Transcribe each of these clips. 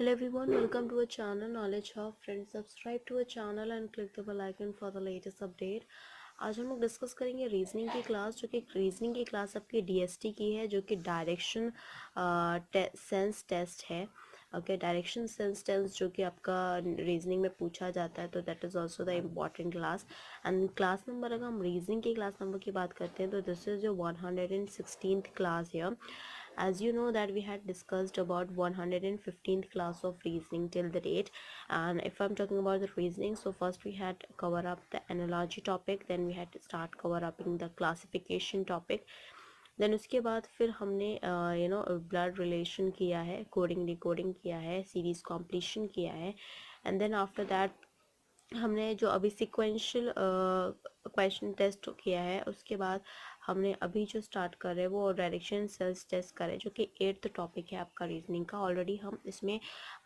Hello everyone, welcome to our channel Knowledge Hub. Friends, subscribe to our channel and click the bell icon for the latest update. आज हम लोग discuss करेंगे reasoning की class, जो कि reasoning की class आपकी डीएसटी की है, जो कि डायरेक्शन सेंस टेस्ट है. ओके, डायरेक्शन सेंस टेस्ट जो कि आपका रीजनिंग में पूछा जाता है, तो that is also the important class. And class number, अगर हम रीजनिंग की क्लास नंबर की बात करते हैं, तो दिस इज़ जो 116th क्लास है. As you know that we had discussed about 115th class of reasoning till the date, and if I'm talking about the reasoning, so first we had cover up the analogy topic, then we had to start cover upping the classification topic, then उसके बाद फिर हमने blood relation किया है, coding decoding किया है, series completion किया है, एंड देन आफ्टर दैट हमने जो अभी सिक्वेंशियल क्वेश्चन टेस्ट किया है, उसके बाद हमने अभी जो स्टार्ट कर रहे हैं वो डायरेक्शन सेल्स टेस्ट करें, जो कि 8th टॉपिक है आपका रीजनिंग का. ऑलरेडी हम इसमें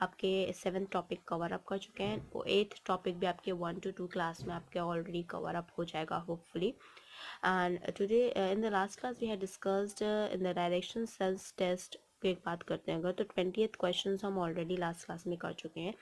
आपके 7th टॉपिक कवर अप कर चुके हैं, वो 8th टॉपिक भी आपके 1 to 2 क्लास में आपके ऑलरेडी कवर अप हो जाएगा hopefully. And today in the last class we had discussed in the direction cells test पे बात करते हैं. अगर तो 20th क्वेश्चन हम ऑलरेडी लास्ट क्लास में कर चुके हैं.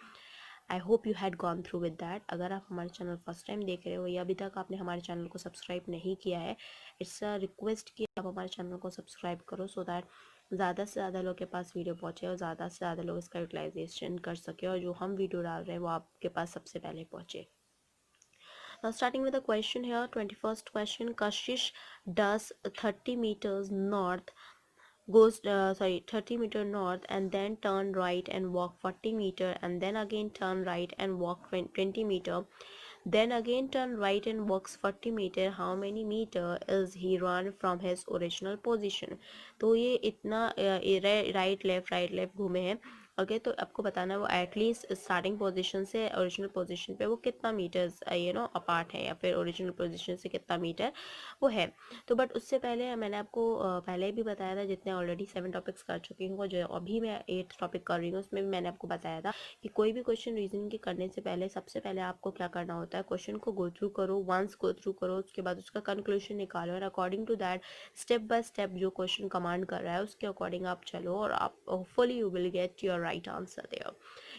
I hope you had gone through with that. अगर आप हमारे चैनल फर्स्ट टाइम देख रहे हो या अभी तक आपने हमारे चैनल को सब्सक्राइब नहीं किया है, इट्स अ रिक्वेस्ट कि आप हमारे चैनल को सब्सक्राइब करो, सो दैट ज़्यादा से ज़्यादा लोग के पास वीडियो पहुँचे और ज़्यादा से ज़्यादा लोग इसका यूटिलाइजेशन कर सके, और जो हम वीडियो डाल रहे हैं वो आपके पास सबसे पहले पहुँचे. Now starting with the question here, 21st question. Kashish does 30 meters north, goes 30 meter north, and then turn right and walk 40 meter, and then again turn right and walk 20 meter, then again turn right and walks 40 meter. How many meter is he run from his original position? तो ये इतना right left घूमे हैं. Okay, तो आपको बताना है वो एटलीस्ट स्टार्टिंग पोजीशन से ओरिजिनल पोजीशन पे वो कितना मीटर्स अपार्ट है, या फिर ओरिजिनल पोजीशन से कितना मीटर वो है. तो बट उससे पहले मैंने आपको पहले भी बताया था, जितने ऑलरेडी 7 टॉपिक्स कर चुकी हूँ, जो अभी मैं 8th टॉपिक कर रही हूँ, उसमें भी मैंने आपको बताया था कि कोई भी क्वेश्चन रीजनिंग के करने से पहले सबसे पहले आपको क्या करना होता है, क्वेश्चन को गो थ्रू करो, वंस गो थ्रू करो, उसके बाद उसका कंक्लूजन निकालो, और according to that step by step जो क्वेश्चन कमांड कर रहा है उसके अकॉर्डिंग आप चलो, और आप hopefully you will get your right answer there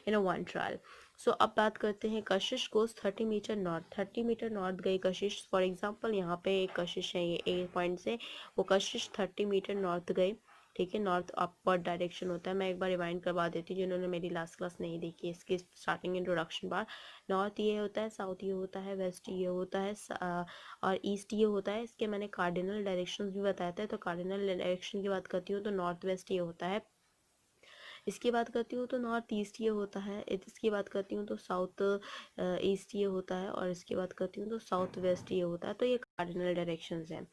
in a one trial. So अब बात करते हैं, Kashish goes 30 meter north. 30 meter north गई कशिश. फॉर एग्जांपल यहाँ पे एक कशिश है, ये ए पॉइंट से वो कशिश 30 मीटर नॉर्थ गई. ठीक है, नॉर्थ अपवर्ड डायरेक्शन होता है. मैं एक बार रिवाइंड करवा देती हूँ जिन्होंने मेरी लास्ट क्लास नहीं देखी है, इसकी स्टार्टिंग इंट्रोडक्शन बार. नॉर्थ ये होता है, साउथ ये होता है, वेस्ट ये होता है, और ईस्ट ये होता है. इसके मैंने कार्डिनल डायरेक्शंस भी बताए थे. तो कार्डिनल डायरेक्शन की बात करती हूँ तो नॉर्थ वेस्ट ये होता है, इसकी बात करती हूँ तो नॉर्थ ईस्ट ये होता है, इसकी बात करती हूँ तो साउथ ईस्ट ये होता है, और इसकी बात करती हूँ तो साउथ वेस्ट ये होता है. तो ये कार्डिनल डायरेक्शंस हैं.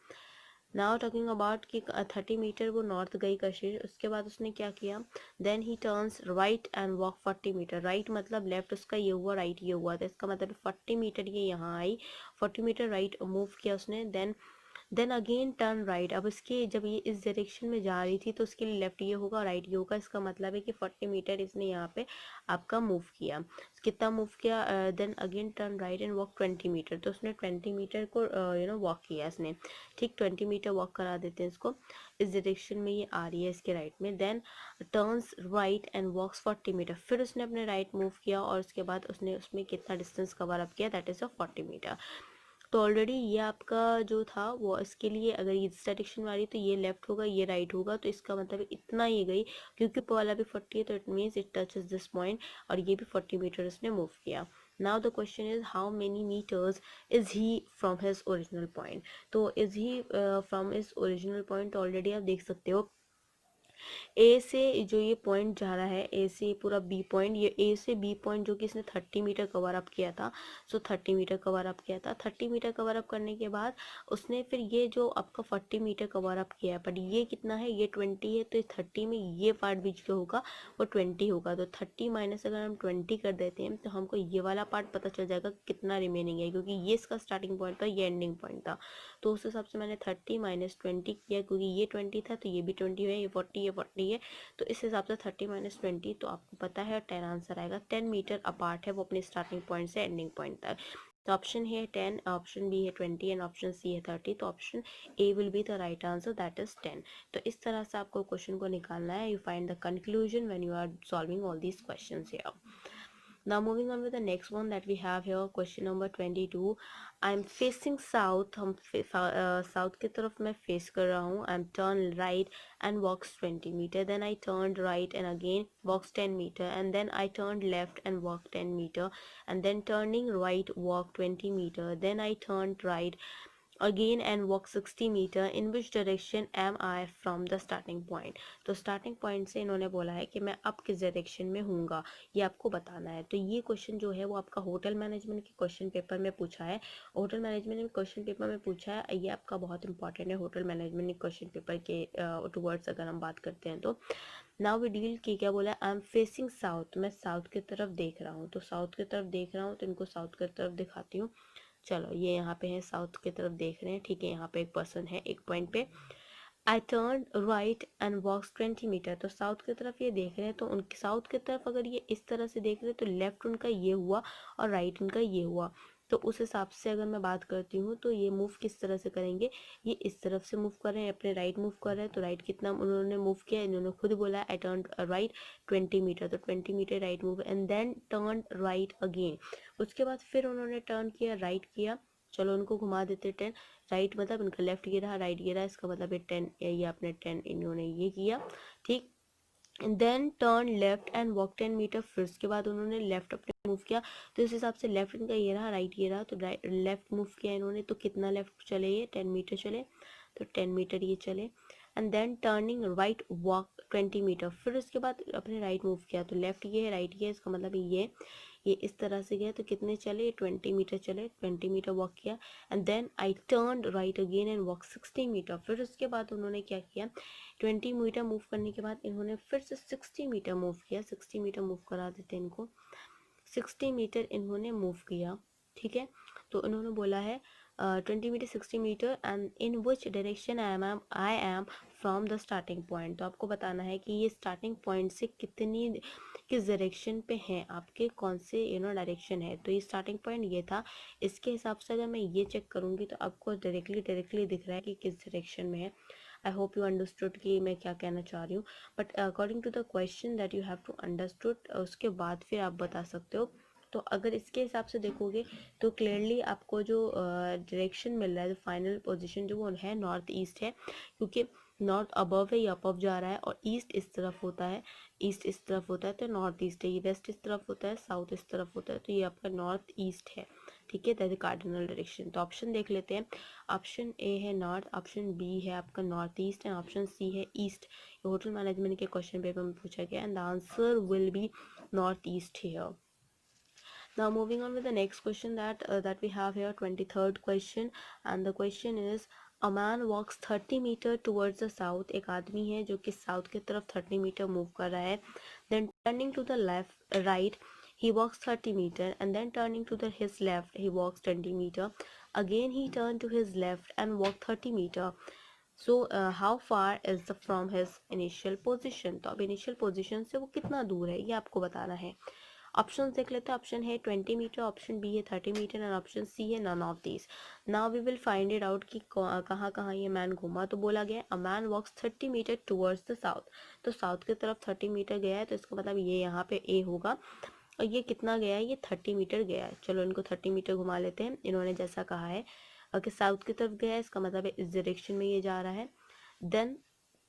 नाउ टॉकिंग अबाउट कि 30 मीटर वो नॉर्थ गई कशिश. उसके बाद उसने क्या किया, then he turns right and walk 40 metre. Right मतलब लेफ्ट उसका ये हुआ, राइट ये हुआ, तो इसका मतलब 40 मीटर ये यहाँ आई, 40 मीटर राइट मूव किया उसने. Then again turn right. अब इसके जब ये इस डायरेक्शन में जा रही थी तो उसके लिए लेफ्ट ये होगा, राइट ये होगा. इसका मतलब है कि 40 मीटर इसने यहाँ पे आपका मूव किया. कितना मूव किया, then again turn right and walk 20 metre. तो उसने 20 मीटर को वॉक किया इसने. ठीक, 20 मीटर वॉक करा देते हैं इसको. इस डायरेक्शन में ये आ रही है इसके राइट में. Then turns right and walks 40 metre. फिर उसने अपने राइट मूव किया, और उसके बाद उसने उसमें कितना डिस्टेंस कवर अप किया, दैट इज़ अ 40 मीटर. तो ऑलरेडी ये आपका जो था वो इसके लिए, अगर ये इस डायरेक्शन में आ रही तो ये लेफ्ट होगा, ये राइट होगा. तो इसका मतलब इतना ये गई, क्योंकि वाला भी 40 है तो it means it touches this point, और ये भी 40 मीटर इसने मूव किया. Now the question is how many meters is he from his original point. तो is he from his original point, तो ऑलरेडी आप देख सकते हो ए से जो ये पॉइंट जा रहा है, ए से पूरा बी पॉइंट, ये ए से बी पॉइंट जो कि इसने 30 मीटर कवर अप किया था. सो 30 मीटर कवर अप किया था. 30 मीटर कवर अप करने के बाद उसने फिर ये जो आपका 40 मीटर कवर अप किया है, बट ये कितना है, ये 20 है. तो 30 में ये पार्ट बीच का होगा वो 20 होगा. तो 30 माइनस अगर हम 20 कर देते हैं तो हमको ये वाला पार्ट पता चल जाएगा कितना रिमेनिंग है, क्योंकि ये इसका स्टार्टिंग पॉइंट था, ये एंडिंग पॉइंट था. तो उस हिसाब से मैंने 30 माइनस 20 किया, क्योंकि ये 20 था तो ये भी 20 है, ये 40 है. तो इस हिसाब से 30 माइनस 20, तो आपको पता है 10 आंसर आएगा. 10 मीटर अपार्ट है वो अपने स्टार्टिंग पॉइंट से एंडिंग पॉइंट तक. तो ऑप्शन है 10, ऑप्शन बी है 20 एंड ऑप्शन सी है 30। तो option A will be the right answer, that is 10। तो इस तरह से आपको क्वेश्चन को निकालना है। You find the conclusion when you are solving all these questions here. Now moving on with the next one that we have here, question number 22. I'm facing south, हम south की तरफ मैं फेस कर रहा हूँ। I'm turn right and walks 20 meter, then I turned right and again walks 10 meter, and then I turned left and walked 10 meter, and then turning right walk 20 meter, then I turned right again and walk 60 metre, in which direction am I from the starting point। तो starting point से इन्होंने बोला है कि मैं अब किस direction में हूँगा, ये आपको बताना है। तो ये क्वेश्चन जो है वो आपका होटल मैनेजमेंट के क्वेश्चन पेपर में पूछा है। होटल मैनेजमेंट में क्वेश्चन पेपर में पूछा है, ये आपका बहुत इंपॉर्टेंट है होटल मैनेजमेंट क्वेश्चन पेपर के टूवर्ड्स अगर हम बात करते हैं तो। नाउ वी डील की क्या बोला है, आई एम फेसिंग साउथ, मैं साउथ की तरफ देख रहा हूँ। तो साउथ की तरफ देख रहा हूँ तो इनको साउथ की तरफ दिखाती हूँ। चलो ये यहाँ पे है, साउथ की तरफ देख रहे हैं, ठीक है। यहाँ पे एक पर्सन है एक पॉइंट पे। I turn right and walks 20 metre, तो साउथ की तरफ ये देख रहे हैं। तो उनके साउथ की तरफ अगर ये इस तरह से देख रहे हैं तो लेफ्ट उनका ये हुआ और राइट उनका ये हुआ। तो उस हिसाब से अगर मैं बात करती हूँ तो ये मूव किस तरह से करेंगे, ये इस तरफ से मूव कर रहे हैं, अपने राइट मूव कर रहे हैं। तो राइट कितना उन्होंने मूव किया, इन्होंने खुद बोला आई टर्न राइट 20 मीटर, तो 20 metre right move and then turn right again. उसके बाद फिर उन्होंने टर्न किया, राइट किया। चलो उनको घुमा देते 10, राइट मतलब इनका लेफ्ट गिरा, राइट गिरा, इसका मतलब ये 10, ये आपने 10 इन्होंने ये किया, ठीक। Then turn left and walk 10 metre, फिर उसके बाद उन्होंने लेफ्ट अपने मूव किया। तो इस हिसाब से लेफ्ट इनका ये रहा, राइट ये रहा, तो लेफ्ट मूव किया इन्होंने। तो कितना लेफ्ट चले, ये 10 मीटर चले, तो 10 मीटर ये चले। And then turning right walk 20 metre, फिर उसके बाद अपने राइट मूव किया। तो लेफ्ट ये है, राइट ये है, इसका मतलब ये इस तरह से गया। तो कितने चले, 20 मीटर चले, 20 मीटर वॉक किया। And then I turn right again and walk 60 metre, फिर उसके बाद उन्होंने क्या किया, 20 मीटर मूव करने के बाद इन्होंने फिर से 60 मीटर मूव किया। 60 मीटर मूव करा देते हैं इनको, 60 मीटर इन्होंने मूव किया, ठीक है। तो इन्होंने बोला है 20 metre 60 metre and in which direction I am from the starting point. तो आपको बताना है कि ये स्टार्टिंग पॉइंट से कितनी किस डायरेक्शन पे हैं आपके, कौन से डायरेक्शन है। तो ये स्टार्टिंग पॉइंट ये था। इसके हिसाब से अगर मैं ये चेक करूँगी तो आपको डायरेक्टली दिख रहा है कि किस डायरेक्शन में है। आई होप यू अंडरस्टूड कि मैं क्या कहना चाह रही हूँ। But according to the question that you have to understood, उसके बाद फिर आप बता सकते हो। तो अगर इसके हिसाब से देखोगे तो क्लियरली आपको जो डायरेक्शन मिल रहा है, जो फाइनल पोजीशन जो वो है नॉर्थ ईस्ट है, क्योंकि नॉर्थ अबव है, ये अबव जा रहा है, और ईस्ट इस तरफ होता है, ईस्ट इस तरफ होता है तो नॉर्थ ईस्ट है। ये वेस्ट इस तरफ होता है, साउथ इस तरफ होता है, तो ये आपका नॉर्थ ईस्ट है, ठीक है। That is cardinal direction. तो ऑप्शन देख लेते हैं। ऑप्शन ए है नॉर्थ, ऑप्शन बी है आपका north east, and option C है ईस्ट। होटल मैनेजमेंट के क्वेश्चन पेपर में पूछा गया, and the answer will be north east here. Now moving on with the next question that we have here, 23rd question, and the question is, a man walks 30 meter towards the south। एक आदमी है जो कि south की तरफ 30 meter move कर रहा है। then turning to the left right he walks 30 meter, and then turning to his left he walks 20 meter, again he turned to his left and walked 30 meter। so how far is the from his initial position। तो अब initial position से वो कितना दूर है ये आपको बताना है। ऑप्शन देख लेते हैं। ऑप्शन है 20 मीटर, ऑप्शन बी है 30 मीटर, एंड ऑप्शन सी है none of these. Now we will find it out कि कहाँ कहाँ ये मैन घूमा। तो बोला गया a man walks 30 metre towards the south. तो साउथ की तरफ 30 मीटर गया है, तो इसका मतलब ये यहाँ पे ए होगा। और ये कितना गया है, ये 30 मीटर गया है। चलो इनको 30 मीटर घुमा लेते हैं। इन्होंने जैसा कहा है कि साउथ की तरफ गया है, इसका मतलब है इस डायरेक्शन में ये जा रहा है। Then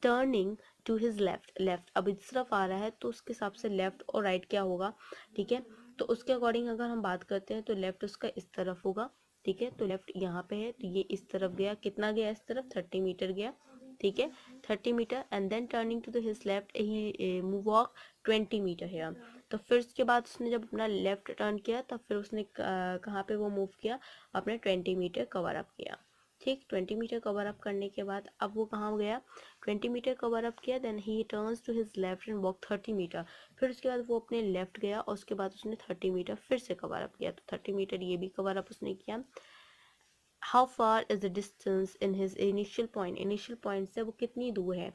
turning to his left, left अब इस तरफ आ रहा है, तो उसके हिसाब से लेफ्ट और राइट क्या होगा, ठीक है। तो उसके अकॉर्डिंग अगर हम बात करते हैं तो लेफ्ट उसका इस तरफ होगा, ठीक है। तो लेफ्ट यहाँ पे है, तो ये इस तरफ गया, कितना गया इस तरफ, 30 मीटर गया, ठीक है, 30 metre. And then turning to the his left he walk 20 metre है। तो फिर उसके बाद उसने जब अपना लेफ्ट टर्न किया तब फिर उसने कहाँ पे वो मूव किया, अपने 20 मीटर कवर अप किया, ठीक। 20 मीटर कवर अप करने के बाद अब वो कहाँ गया, 20 मीटर कवर अप किया। Then he turns to his left and walk 30 metre, फिर उसके बाद वो अपने लेफ्ट गया और उसके बाद उसने 30 मीटर फिर से कवर अप किया। तो 30 मीटर ये भी कवर अप उसने किया। How far is the distance in his initial point, initial point से वो कितनी दूर है।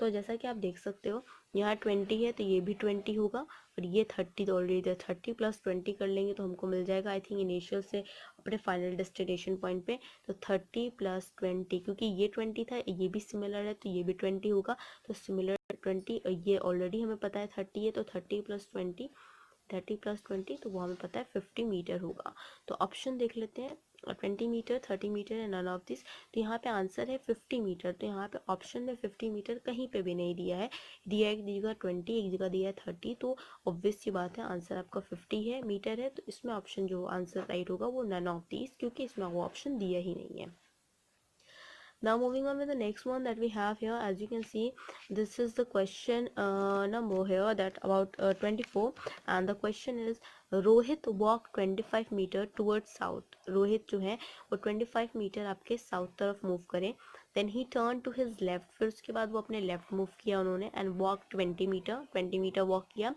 तो जैसा कि आप देख सकते हो यहाँ 20 है तो ये भी 20 होगा, और ये 30 तो ऑलरेडी 30 + 20 कर लेंगे तो हमको मिल जाएगा आई थिंक इनिशियल से अपने फाइनल डेस्टिनेशन पॉइंट पे। तो 30 + 20, क्योंकि ये 20 था, ये भी सिमिलर है तो ये भी 20 होगा, तो सिमिलर 20, ये ऑलरेडी हमें पता है 30 है, तो 30 + 20, 30 + 20, तो वो हमें पता है 50 मीटर होगा। तो ऑप्शन देख लेते हैं, 20 मीटर, 30 मीटर है, नन ऑफ दिस। तो यहाँ पे आंसर है 50 मीटर। तो यहाँ पे ऑप्शन में 50 मीटर कहीं पे भी नहीं दिया है, दिया है एक जगह 20, एक जगह दिया है 30, तो ऑब्वियस सी बात है आंसर आपका 50 है मीटर है। तो इसमें ऑप्शन जो आंसर राइट होगा वो नन ऑफ दिस, क्योंकि इसमें वो ऑप्शन दिया ही नहीं है। Now moving on with the next one that we have here, as you can see, this is the question number here, that about 24, and the question is Rohit walked 25 meter towards south. Rohit जो है वो 25 metre आपके south तरफ move करें, then he turn to his left, फिर उसके बाद वो अपने लेफ्ट मूव किया उन्होंने, and walk 20 meter, 20 metre walk किया।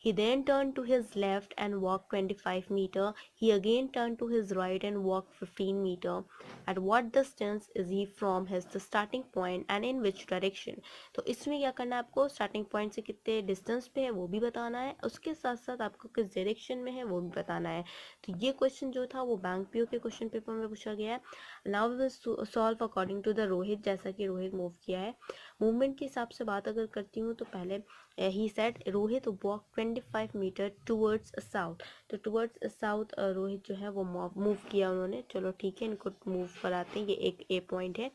He then turn to his left and walk 25 meter, he again turn to his right and walk 15 meter. At what distance is he from his the starting point and in which direction? तो इसमें क्या करना है आपको, starting point से कितने distance पे है वो भी बताना है, उसके साथ साथ आपको किस डायरेक्शन में है वो भी बताना है। तो ये क्वेश्चन जो था वो बैंक पीओ के क्वेश्चन पेपर में पूछा गया है। Now we will solve according to the Rohit, जैसा कि रोहित मूव किया है। मूवमेंट के हिसाब से बात अगर करती हूँ तो पहले ही said Rohit walk 25 metre towards south, तो टूवर्ड्स साउथ रोहित जो है वो मूव किया उन्होंने। चलो ठीक है, इनको मूव कराते हैं, ये एक ए पॉइंट है।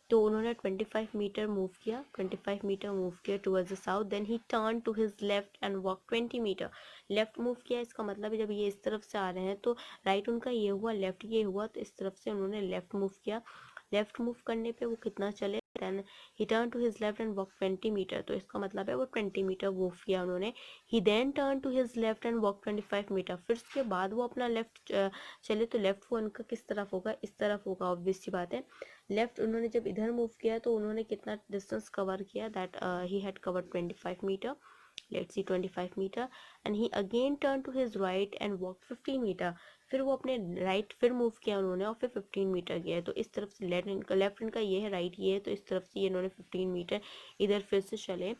तो उन्होंने 25 मीटर मूव किया, 25 मीटर मूव किया towards the south, then he turn to his left and walk 20 metre. Left move किया, इसका मतलब है जब ये इस तरफ से आ रहे हैं तो राइट उनका ये हुआ, लेफ्ट ये हुआ, तो इस तरफ से उन्होंने लेफ्ट मूव किया। लेफ्ट मूव करने पे वो कितना चले, then he turn to his left and walk 20 metre, तो इसका मतलब है वो 20 मीटर मूव किया उन्होंने। He then turn to his left and walk 25 meter, फिर उसके बाद वो अपना लेफ्ट चले, तो लेफ्ट वो उनका किस तरफ होगा, इस तरफ होगा, ऑब्वियस सी बात है। लेफ्ट उन्होंने जब इधर मूव किया तो उन्होंने कितना डिस्टेंस कवर किया, that he had covered 25 meter, let's see 25 meter, and he again turn to his right and walk 15 meter, फिर वो अपने राइट फिर मूव किया उन्होंने और फिर 15 मीटर गया। तो इस तरफ से लेफ्ट इनका ये है, राइट ये है, तो इस तरफ से ये इन्होंने 15 मीटर इधर फिर से चले।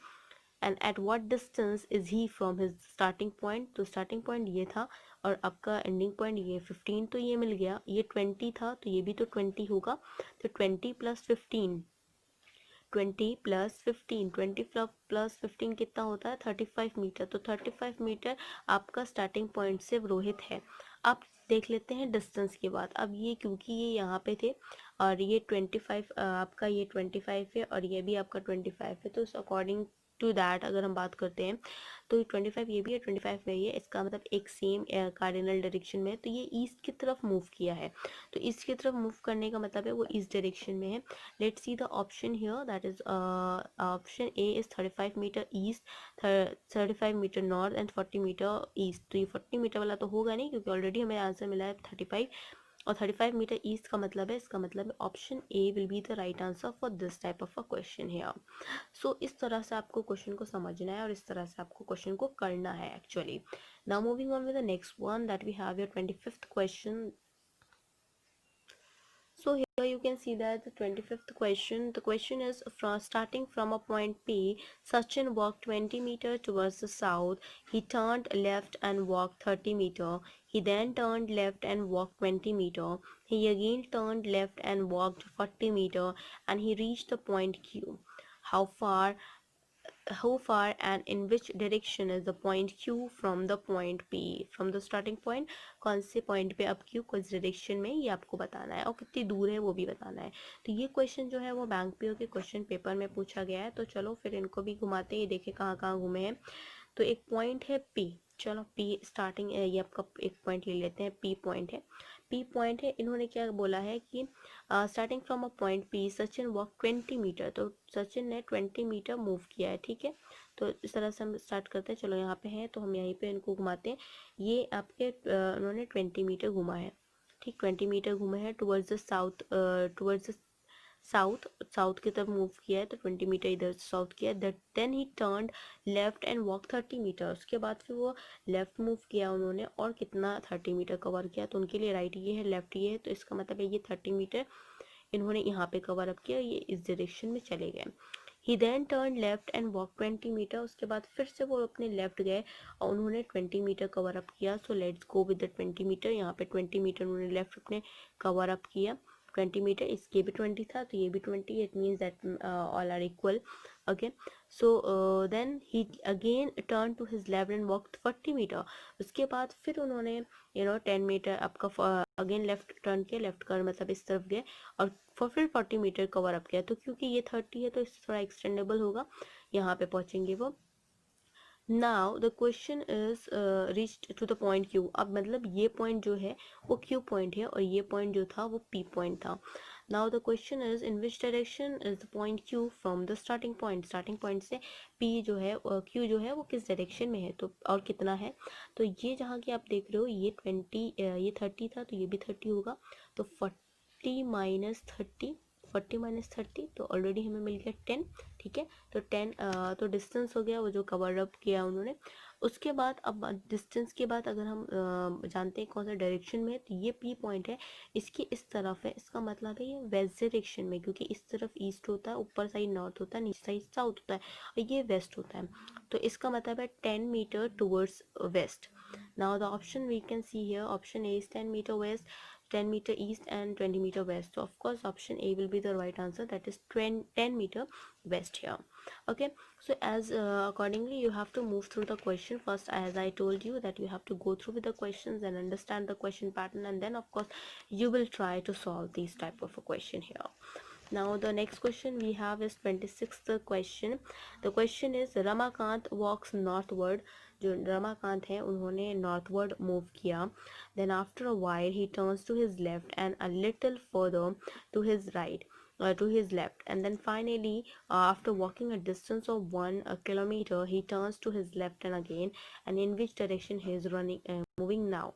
And at what distance is he from his starting point, तो स्टार्टिंग पॉइंट ये था और आपका एंडिंग पॉइंट ये 15, तो ये मिल गया। ये 20 था तो ये भी तो 20 होगा, तो 20 + 15, 20 + 15, 20 + 15 कितना होता है, 35 मीटर। तो 35 मीटर आपका स्टार्टिंग पॉइंट से रोहित है। अब देख लेते हैं डिस्टेंस के बाद। अब ये क्योंकि ये यहाँ पे थे और ये 25 आपका ये 25 है और ये भी आपका 25 है, तो अकॉर्डिंग टू दैट अगर हम बात करते हैं तो 25 ये भी है, 25 में ये, इसका मतलब एक सेम कार्डिनल डायरेक्शन में है, तो ये ईस्ट की तरफ मूव किया है। तो ईस्ट की तरफ मूव करने का मतलब है वो ईस्ट डायरेक्शन में है। Let's see the option here, that is option A is 35 meter east, 35 meter north and 40 meter east. तो ये 40 मीटर वाला तो होगा नहीं, क्योंकि ऑलरेडी हमें आंसर मिला है 35, और 35 मीटर ईस्ट का मतलब है, इसका मतलब है option A will be the right answer for this type of a question here. So इस तरह से आपको क्वेश्चन को समझना है और इस तरह से आपको क्वेश्चन को करना है actually. Now moving on with the next one, that we have your 25th question. So here you can see that the 25th question, the question is from starting from a point P, Sachin walked 20 meter towards the south. He turned left and walked 30 meter. He then turned left and walked 20 meter. He again turned left and walked 40 meter and he reached the point Q. How far and in which direction is the point Q from the point P, from the starting point, कौन से point पे अब Q किस direction में, ये आपको बताना है और कितनी दूर है वो भी बताना है। तो ये क्वेश्चन जो है वो बैंक पीओ के क्वेश्चन पेपर में पूछा गया है। तो चलो फिर इनको भी घुमाते हैं, ये देखे कहाँ कहाँ घूमे हैं। तो एक पॉइंट है P, चलो P स्टार्टिंग, ये आपका एक पॉइंट ले लेते हैं, P पॉइंट है। P पॉइंट है, इन्होंने क्या बोला है कि starting from a point P Sachin walk 20 metre, तो सचिन ने 20 मीटर मूव किया है, ठीक है। तो इस तरह से हम स्टार्ट करते हैं। चलो यहाँ पे हैं तो हम यहीं पे इनको घुमाते हैं। ये आपके उन्होंने 20 मीटर घुमा है, ठीक, 20 मीटर घूमे हैं towards the south, towards the south, south की तरफ मूव किया है, तो 20 मीटर इधर साउथ किया है। Then he turned left and walk 30 meter, उसके बाद फिर वो लेफ्ट मूव किया उन्होंने और कितना 30 मीटर कवर किया। तो उनके लिए राइट ये है, लेफ्ट ये है, तो इसका मतलब है ये 30 मीटर इन्होंने यहाँ पे कवर अप किया, ये इस डायरेक्शन में चले गए। He then turn left and walk 20 meter, उसके बाद फिर से वो अपने लेफ्ट गए और उन्होंने 20 मीटर कवर अप किया। So let's go with the 20 meter. यहाँ पे 20 मीटर उन्होंने लेफ्ट अपने कवर अप किया। 20 मीटर, इसके भी 20 था तो ये भी 20, it means that all are equal. Okay, so then he again turn to his left and walk 40 meter. उसके बाद फिर उन्होंने 10 मीटर आपका अगेन लेफ्ट टर्न किया, लेफ्ट कर मतलब इस तरफ गए और फिर 40 मीटर कवर अप किया। तो क्योंकि ये 30 है तो इससे थोड़ा एक्सटेंडेबल होगा, यहाँ पे पहुंचेंगे वो। Now the question is reached to the point Q. अब मतलब ये पॉइंट जो है वो क्यू पॉइंट है और ये पॉइंट जो था वो पी पॉइंट था। Now the question is in which direction is the point Q from the starting point. Starting point से पी जो है क्यू जो है वो किस डायरेक्शन में है तो और कितना है। तो ये जहाँ की आप देख रहे हो ये 20 ये 30 था तो ये भी 30 होगा। तो 40 माइनस 30, 40 माइनस 30 तो ऑलरेडी हमें मिल गया 10। ठीक है, तो 10 तो डिस्टेंस हो गया वो जो कवर अप किया उन्होंने। उसके बाद अब डिस्टेंस के बाद अगर हम जानते हैं कौन सा डायरेक्शन में है तो ये पी पॉइंट है, इसकी इस तरफ है, इसका मतलब है ये वेस्ट डायरेक्शन में, क्योंकि इस तरफ ईस्ट होता है, ऊपर साइड नॉर्थ होता है, नीचे साइड साउथ होता है और ये वेस्ट होता है। तो इसका मतलब है 10 meter towards west. Now the option we can see here, option A is 10 meter west, 10 meter east and 20 meter west. So of course option A will be the right answer, that is 10 meter west here. Okay, so as accordingly you have to move through the question first, as I told you that you have to go through with the questions and understand the question pattern, and then of course you will try to solve these type of a question here. Now the next question we have is 26th question. The question is Ramakant walks northward. जो रमाकांत है उन्होंने northward move किया। then after a while he turns to his left and a little further to his right, to his left, and then finally after walking a distance of 1 kilometer he turns to his left and again, and in which direction he is running moving now.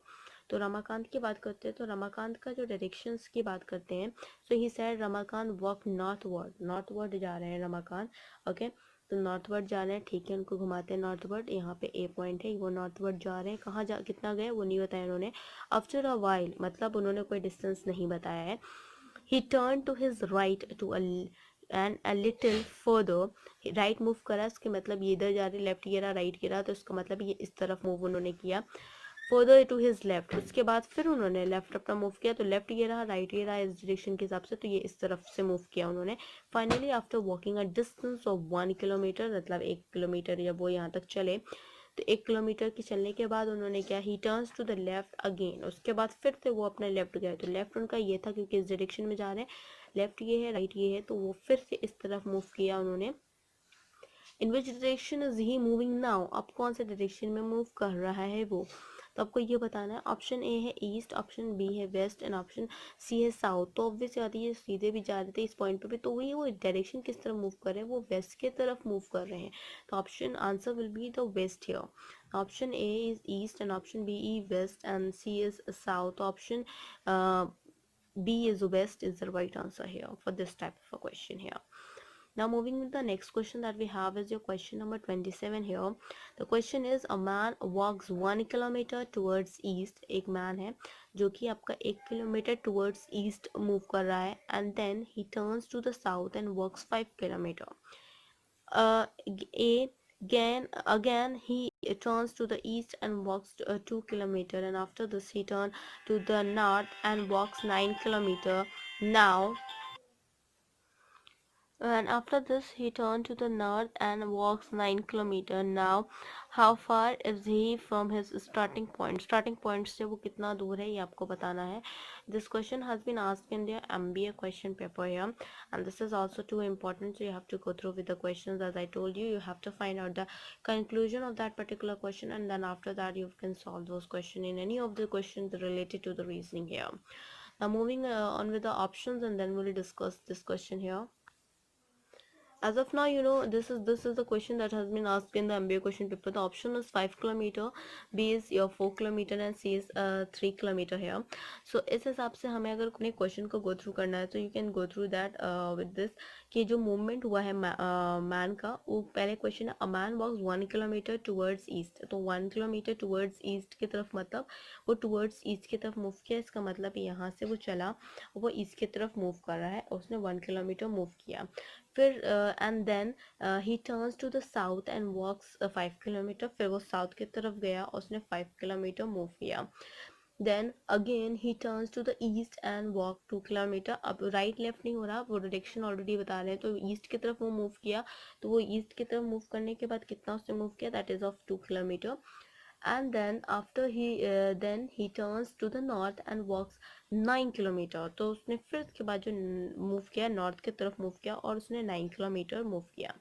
तो रमाकांत की बात करते हैं तो रमाकांत का जो directions की बात करते हैं, so he said Ramakant walk northward, northward जा रहे हैं रमाकांत। ओके, तो नॉर्थवर्ड जा रहे हैं, ठीक है, उनको घुमाते हैं नॉर्थवर्ड। यहाँ पे ए पॉइंट है, वो नॉर्थवर्ड जा रहे हैं, कहाँ जा कितना गए वो नहीं बताया उन्होंने। आफ्टर अ वाइल मतलब उन्होंने कोई डिस्टेंस नहीं बताया है। He turn to his right to and a little further, right move करा, इसके मतलब ये इधर जा रहे, लेफ्ट गिरा राइट गिरा, तो इसका मतलब ये इस तरफ मूव उन्होंने किया। फर्दर टू हिज लेफ्ट, उसके बाद फिर उन्होंने लेफ्ट अपना मूव किया, तो लेफ्ट ये रहा राइट ये रहा इस डायरेक्शन के हिसाब से, तो ये इस तरफ से मूव किया उन्होंने। Finally after walking a distance of 1 kilometre, मतलब 1 किलोमीटर जब वो यहाँ तक चले तो 1 किलोमीटर के चलने के बाद उन्होंने क्या, he turns to the left again, उसके बाद फिर से वो अपने लेफ्ट गए। तो लेफ्ट उनका ये था क्योंकि इस डायरेक्शन में जा रहे हैं, लेफ्ट ये है राइट ये है, तो वो फिर से इस तरफ मूव किया उन्होंने। In which direction is he moving now, अब कौन से डायरेक्शन में मूव कर रहा है वो, तो आपको ये बताना है। ऑप्शन ए है ईस्ट, ऑप्शन बी है वेस्ट एंड ऑप्शन सी है साउथ। तो ऑब्वियस बात है ये सीधे भी जा रहे थे इस पॉइंट पे भी, तो वही वो डायरेक्शन किस तरफ मूव कर रहे हैं, वो वेस्ट के तरफ मूव कर रहे हैं। तो option answer will be the west here. Option A is east and option B E west and C is south. Option B is west is the right answer here for this type of a question here. Now moving with the next question that we have is your question number 27 here. The question is a man walks 1 kilometer towards east. एक man है जो कि आपका 1 kilometre towards east move कर रहा है, and then he turns to the south and walks 5 kilometer. Again he turns to the east and walks 2 kilometer, and after this he turns to the north and walks 9 kilometer. Now and after this he turned to the north and walks 9 kilometer. Now how far is he from his starting point? Starting point से वो कितना दूर है ये आपको बताना है. This question has been asked in the MBA question paper here, and this is also too important, so you have to go through with the questions. As I told you, you have to find out the conclusion of that particular question, and then after that you can solve those questions in any of the questions related to the reasoning here. Now moving on with the options, and then we'll discuss this question here. As of now, this is the question that has been asked in the MBA question paper. The option is 5 kilometer, B is your 4 kilometer, and C is 3 kilometer here. So इस हिसाब से हमें अगर अपने question को go through करना है तो you can go through that with this, कि जो movement हुआ है man का, वो पहले क्वेश्चन है a man walks 1 kilometer towards east. तो 1 kilometer towards east की तरफ मतलब वो towards east की तरफ मूव किया, इसका मतलब यहाँ से वो चला वो ईस्ट की तरफ मूव कर रहा है, उसने 1 किलोमीटर मूव किया। फिर and then he turns to the south and walks 5 kilometer, फिर वो साउथ की तरफ गया और उसने 5 किलोमीटर मूव किया. Then again he turns to the east and walk 2 kilometer. अब राइट लेफ्ट नहीं हो रहा, वो डायरेक्शन ऑलरेडी बता रहे हैं, तो ईस्ट की तरफ वो मूव किया. तो वो ईस्ट की तरफ मूव करने के बाद कितना उसने मूव किया, that is of 2 kilometre. And then after he turns to the north and walks 9 kilometre. तो उसने फिर उसके बाद जो मूव किया नॉर्थ की तरफ मूव किया और उसने 9 किलोमीटर मूव किया.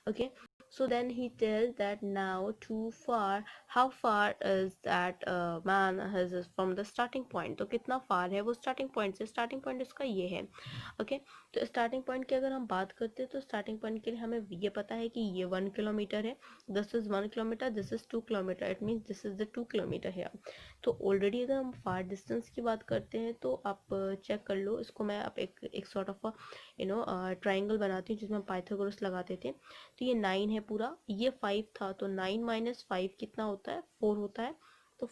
Okay, so then he tells that now too far, how far is that man has from the starting point. तो कितना far है वो starting point से, starting point इसका ये है. Okay, तो starting point की अगर हम बात करते हैं तो starting point के लिए हमें ये पता है कि ये 1 किलोमीटर है, this is 1 kilometer, this is 2 kilometer, it means this is the 2 kilometer here. तो ऑलरेडी अगर हम फार डिस्टेंस की बात करते हैं तो आप चेक कर लो इसको. मैं आप एक सॉर्ट ऑफ ट्राइंगल बनाती हूँ जिसमें हम पाइथागोरस लगाते थे. तो ये 9 है पूरा, ये 5 था, तो 9 माइनस 5 कितना होता है, 4 होता है. तो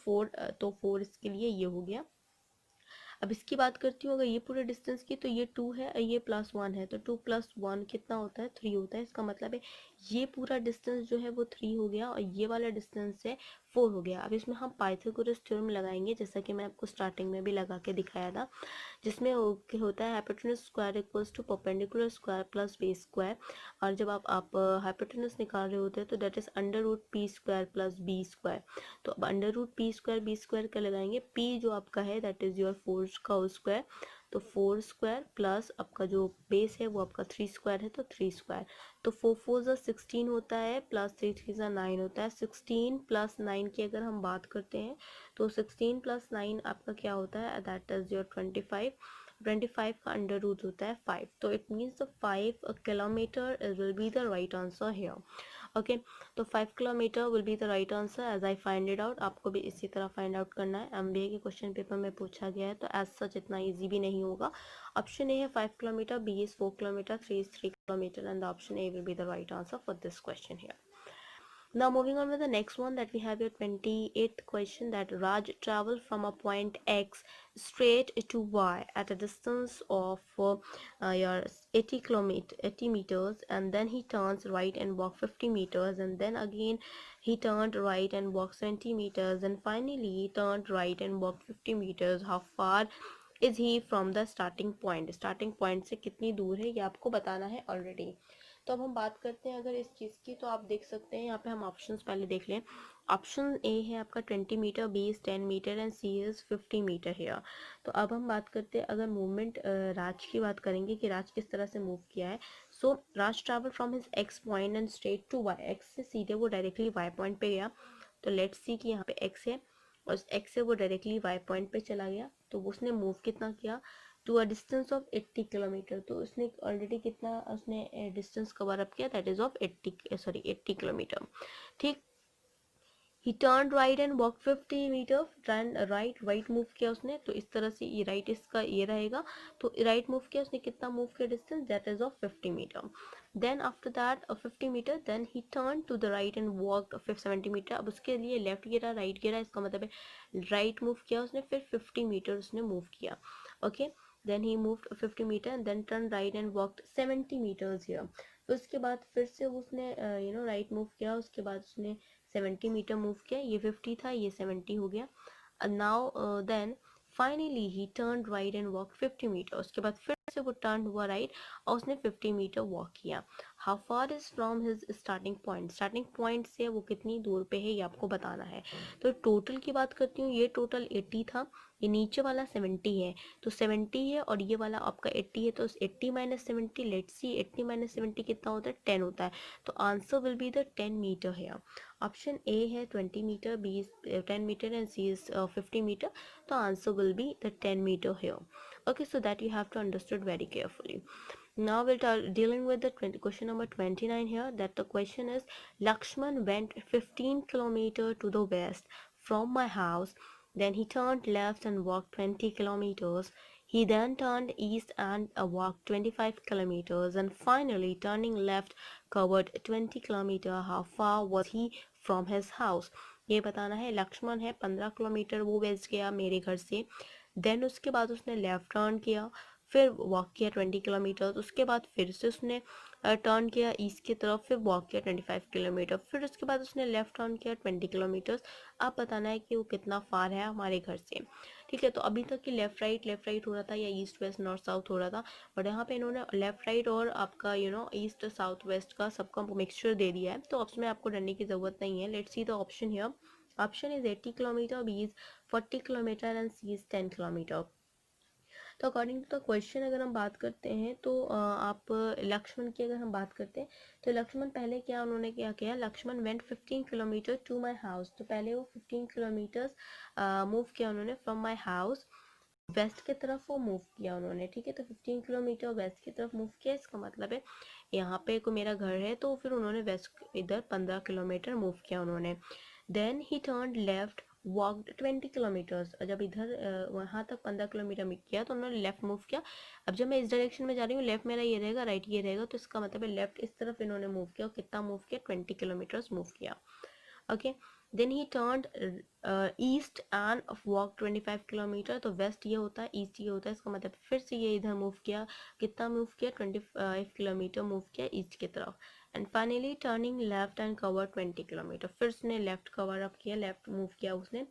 4 इसके लिए ये हो गया. अब इसकी बात करती हूँ अगर ये पूरे डिस्टेंस की, तो ये 2 है, ये +1 है, तो 2 + 1 कितना होता है, 3 होता है. इसका मतलब है ये पूरा डिस्टेंस जो है वो 3 हो गया और ये वाला डिस्टेंस है 4 हो गया. अब इसमें हम पाइथागोरस थ्योरम लगाएंगे जैसा कि मैं आपको स्टार्टिंग में भी लगा के दिखाया था, जिसमें होता है hypotenuse square equals to perpendicular square plus base square. और जब आप हाइपोटेनस निकाल रहे होते हैं तो that is √p² plus B square. तो अब √p² बी स्क्वायर का लगाएंगे, p जो आपका है दैट इज योर 4 का होल स्क्वायर, तो 4 स्क्वायर प्लस आपका जो बेस है वो आपका 3 स्क्वायर है, तो 3 स्क्वायर. तो 4 4 16 होता है, प्लस 3 3 9 होता है. 16 प्लस 9 की अगर हम बात करते हैं तो 16 प्लस 9 आपका क्या होता है, दैट इज योर 25. 25 का अंडर रूट होता है 5, तो it means the 5 kilometer will be the right answer here. Okay, तो 5 kilometer will be the right answer as I find it out. आपको भी इसी तरह फाइंड आउट करना है. एमबीए के क्वेश्चन पेपर में पूछा गया है, तो एज सच इतना इजी भी नहीं होगा. ऑप्शन ए है 5 kilometer, B is 4 kilometer, 3 is 3 kilometer, and the option A will be the right answer for this question here. Now moving on with the next one, that we have your 28th question, that Raj traveled from a point X straight to Y at a distance of your 80 meters, and then he turns right and walk 50 meters, and then again he turned right and walked 20 meters, and finally he turned right and walked 50 meters. How far is he from the starting point? Starting point से कितनी दूर है ये आपको बताना है already. तो अब हम बात करते हैं अगर इस चीज़ की, तो आप देख सकते हैं यहाँ पे हम ऑप्शंस पहले देख लें. ऑप्शन ए है आपका 20 meter, B is 10 meter and C is 50 meter है. तो अब हम बात करते हैं अगर मूवमेंट राज की बात करेंगे कि राज किस तरह से मूव किया है. So Raj travel from his X point and straight to Y. X से सीधे वो डायरेक्टली वाई पॉइंट पे गया. तो लेट्स सी कि यहाँ पे एक्स है और एक्स से वो डायरेक्टली वाई पॉइंट पे चला गया. तो उसने मूव कितना किया, to a distance of 80 kilometer. तो उसने ऑलरेडी कितना उसने डिस्टेंस कवर अप किया, दैट इज ऑफ 80 किलोमीटर. ठीक. He turn right and walk 50 meter. Turn right move किया उसने, तो इस तरह से ये राइट इसका ये रहेगा. तो राइट मूव किया उसने, कितना मूव किया distance, that is of 50 meter. Then after that 50 meter, then he turn to the right and walk 70 meter. अब उसके लिए लेफ्ट गिरा राइट गिरा, इसका मतलब है राइट मूव किया उसने, फिर 50 मीटर उसने मूव किया. Okay, then he moved 50 meter and then turned right and walked 70 meters here. उसके बाद फिर से उसने राइट मूव किया, उसके बाद उसने 70 मीटर मूव किया. ये 50 था, ये 70 हो गया. Now then finally he turn right and walk 50 meter. उसके बाद फिर से वो टर्न हुआ राइट और उसने 50 मीटर वॉक किया. How far is from his starting point. Starting point से वो कितनी दूर पे है ये आपको बताना है. तो टोटल की बात करती हूँ, ये टोटल 80 था, ये नीचे वाला 70 है, तो 70 है और ये वाला आपका 80 है, तो 80 माइनस 70, लेट्स सी 80 माइनस 70 कितना होता है, 10 होता है. तो answer will be the 10 meter है. ऑप्शन ए है 20 meter, B is 10 meter and C is 50 meter. तो answer will be the 10 meter here. Okay, so that you have to understood very carefully. Now we'll dealing with the question number 29 here, that the question is, Lakshman went 15 kilometer to the west from my house, then he turned left and walked 20 kilometers. He then turned east and walked 25 kilometers, and finally turning left covered 20 kilometer. How far was he from his house? ये बताना है. लक्ष्मण है 15 kilometre वो waste गया मेरे घर से. Then उसके बाद उसने लेफ्ट टर्न किया, फिर वॉक किया 20 किलोमीटर. उसके बाद फिर से उसने टर्न किया ईस्ट की तरफ, फिर वॉक किया 25 किलोमीटर, फिर उसके बाद उसने लेफ्ट टर्न किया 20 किलोमीटर्स। आप बताना है कि वो कितना फार है हमारे घर से। ठीक है, तो अभी तक कि लेफ़्ट राइट हो रहा था या ईस्ट वेस्ट नॉर्थ साउथ हो रहा था, बट यहाँ पे इन्होंने लेफ़्ट राइट और आपका ईस्ट साउथ वेस्ट का सबका मिक्सचर दे दिया है, तो उसमें आपको डरने की ज़रूरत नहीं है। Let's see the option here. Option is 80 kilometer, B is 40 kilometer and C is 10 kilometer. तो अकॉर्डिंग टू द क्वेश्चन अगर हम बात करते हैं तो आप लक्ष्मण की अगर हम बात करते हैं तो लक्ष्मण पहले क्या उन्होंने क्या किया, Laxman went 15 kilometer to my house. तो पहले वो 15 किलोमीटर्स मूव किया उन्होंने फ्रॉम माई हाउस, वेस्ट की तरफ वो मूव किया उन्होंने। ठीक है, तो 15 किलोमीटर वेस्ट की तरफ मूव किया, इसका मतलब है यहाँ पे को मेरा घर है तो फिर उन्होंने वेस्ट इधर 15 किलोमीटर मूव किया उन्होंने। Then he turn left walked 20 kilometers, जब इधर वहाँ तक 15 किलोमीटर में किया तो उन्होंने लेफ्ट मूव किया। अब जब मैं इस डायरेक्शन में जा रही हूँ, लेफ्ट मेरा ये रहेगा, राइट ये रहेगा, तो इसका मतलब है लेफ्ट इस तरफ इन्होंने मूव किया, और कितना मूव किया, 20 किलोमीटर्स मूव किया। Okay, then he turned east and walk 25 kilometer, तो वेस्ट ये होता है, ईस्ट ये होता है, इसका मतलब फिर से ये इधर मूव किया, कितना मूव किया, 25 किलोमीटर मूव किया ईस्ट की तरफ। And finally turning left and cover 20 kilometre, फिर उसने लेफ्ट कवर अप किया, लेफ्ट मूव किया उसने।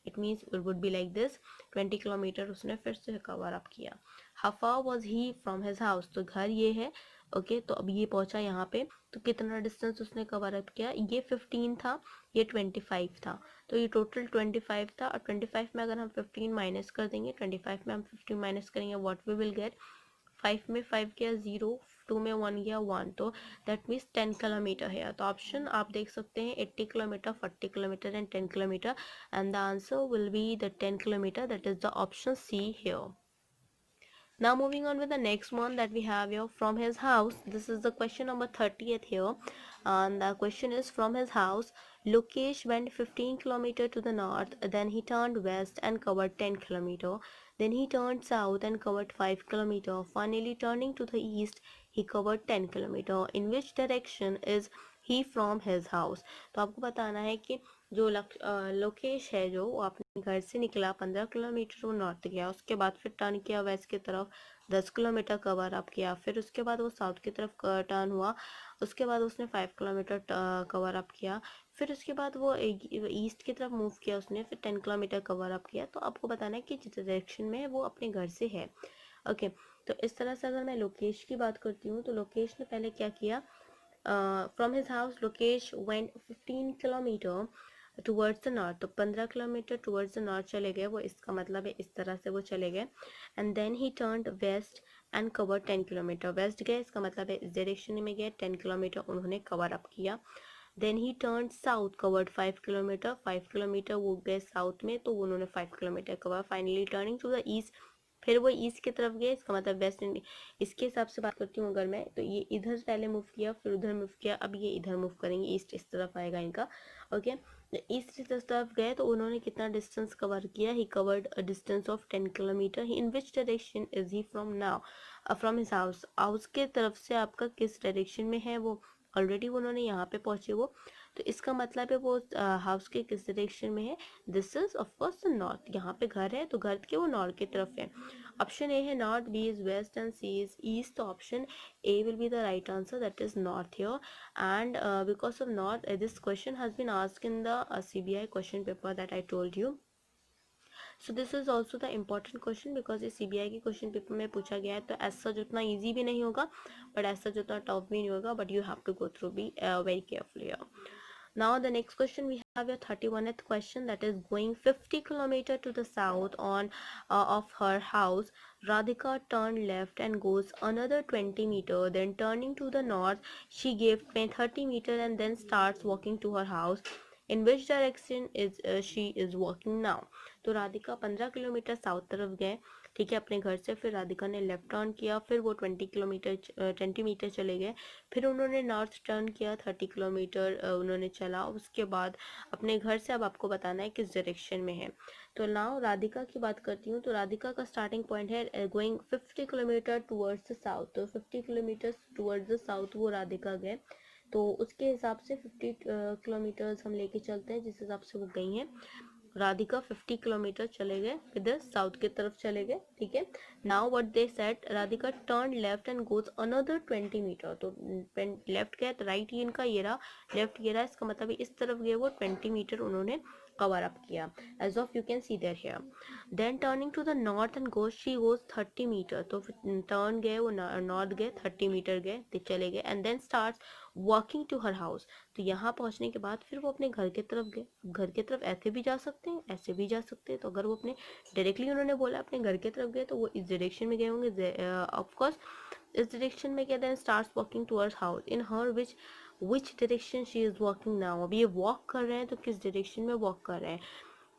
It means it would be like this, 20 kilometre उसने फिर से कवर अप किया। How far was he from his house, तो घर ये है। ओके, तो अब ये पहुंचा यहाँ पे, तो कितना डिस्टेंस उसने कवर अप किया, ये 15 था, ये 25 था, तो ये टोटल 25 था। और 25 में अगर हम 15 माइनस कर देंगे, 25 में हम 15 माइनस करेंगे, व्हाट वी विल गेट, 5 में 5 गया 0, 2 में 1 गया 1, तो दैट मीन्स 10 किलोमीटर है। तो ऑप्शन आप देख सकते हैं 80 kilometre, 40 kilometer and 10 kilometre, and the answer will be the 10 kilometre, that is the option see here. Now moving on with the next one that we have here, from his house. This is the question number 30th here, and the question is, from his house Lokesh went 15 kilometer to the north, then he turned west and covered 10 kilometer, then he turned south and covered 5 kilometer, finally turning to the east he covered 10 kilometer. In which direction is he from his house? तो आपको बताना है कि जो लोकेश है, जो वो अपने घर से निकला 15 किलोमीटर वो नॉर्थ गया, उसके बाद फिर टर्न किया वेस्ट की तरफ, 10 किलोमीटर कवर अप किया, फिर उसके बाद वो साउथ की तरफ टर्न हुआ, उसके बाद उसने 5 किलोमीटर कवर अप किया, फिर उसके बाद वो ईस्ट की तरफ मूव किया उसने, फिर 10 किलोमीटर कवर अप किया। तो आपको बताना है कि जिस डायरेक्शन में है वो अपने घर से है। ओके, तो इस तरह से अगर मैं लोकेश की बात करती हूँ तो लोकेश ने पहले क्या किया, from his house Lokesh went 15 kilometre towards the north, तो 15 किलोमीटर टुवर्ड्स द नॉर्थ चले गए वो, इसका मतलब है इस तरह से वो चले गए। And then he turned west and cover 10 kilometer, west गए, इसका मतलब है इस डायरेक्शन में गए, 10 किलोमीटर उन्होंने कवर अप किया। Then he turn south, covered 5 kilometer, 5 kilometer वो गए साउथ में, तो उन्होंने 5 kilometer cover, finally turning to the east, फिर वो ईस्ट की तरफ गए, इसका मतलब वेस्ट इंडिया। इसके हिसाब से बात करती हूँ अगर मैं, तो ये इधर पहले मूव किया, फिर उधर मूव किया, अब ये इधर मूव करेंगे, ईस्ट इस तरफ आएगा इनका। ओके, ईस्ट इस तरफ गए तो उन्होंने कितना डिस्टेंस कवर किया, he covered a distance of 10 kilometer. In which direction is he from now, from his house, house के तरफ से आपका किस डायरेक्शन में है वो, ऑलरेडी उन्होंने यहाँ पे पहुंचे वो, तो इसका मतलब है वो हाउस के किस डायरेक्शन में है, this is of course north, यहाँ पे घर है तो घर के वो नॉर्थ की तरफ है। ऑप्शन ए है north, B is west and C is east, तो option A will be the right answer, that is north here. And because of north this question has been asked in the CBI question paper that I told you. So this is also the important question because ये CBI के question paper में पूछा गया है, तो ऐसा जो उतना ईजी भी नहीं होगा बट ऐसा जो उतना टफ भी नहीं होगा, but you have to go through be very carefully. Now the next question we have your 31st question, that is, going 50 kilometer to the south on of her house, Radhika turned left and goes another 20 meter, then turning to the north she gave 30 meter and then starts walking to her house. In which direction is she is walking now? तो Radhika 15 kilometre south तरफ गए, ठीक है, अपने घर से, फिर राधिका ने लेफ्ट टर्न किया, फिर वो 20 मीटर चले गए, फिर उन्होंने नॉर्थ टर्न किया, 30 किलोमीटर उन्होंने चला, उसके बाद अपने घर से अब आपको बताना है किस डायरेक्शन में है। तो नाउ राधिका की बात करती हूँ, तो राधिका का स्टार्टिंग पॉइंट है going 50 kilometre towards the south, तो 50 किलोमीटर टुवर्ड्स द साउथ वो राधिका गए, तो उसके हिसाब से 50 किलोमीटर्स हम लेके चलते हैं जिस हिसाब से वो गई हैं। राधिका 50 किलोमीटर चले गए, इधर साउथ की तरफ चले गए, ठीक है। Now what they said, Radhika turn left and goes another 20 metre, तो लेफ्ट गया तो राइट ही इनका ये रहा, लेफ्ट ये रहा, इसका मतलब इस तरफ गए वो 20 मीटर उन्होंने कवर अप किया, as of you can see there here. Then turning to the north and goes, she goes 30 meter, तो टर्न गए वो नॉर्थ गए, 30 मीटर गए, तो चले गए, and then start walking to her house, तो यहाँ पहुँचने के बाद फिर वो अपने घर की तरफ गए। घर की तरफ ऐसे भी जा सकते हैं, ऐसे भी जा सकते हैं, तो अगर वो अपने डायरेक्टली उन्होंने बोला अपने घर की तरफ गए तो वो इस डायरेक्शन में गए होंगे, ऑफ कोर्स इस डायरेक्शन में गया। Then starts walking towards house, in her which direction she is walking now, अभी ये वॉक कर रहे हैं तो किस डायरेक्शन में वॉक कर रहे हैं,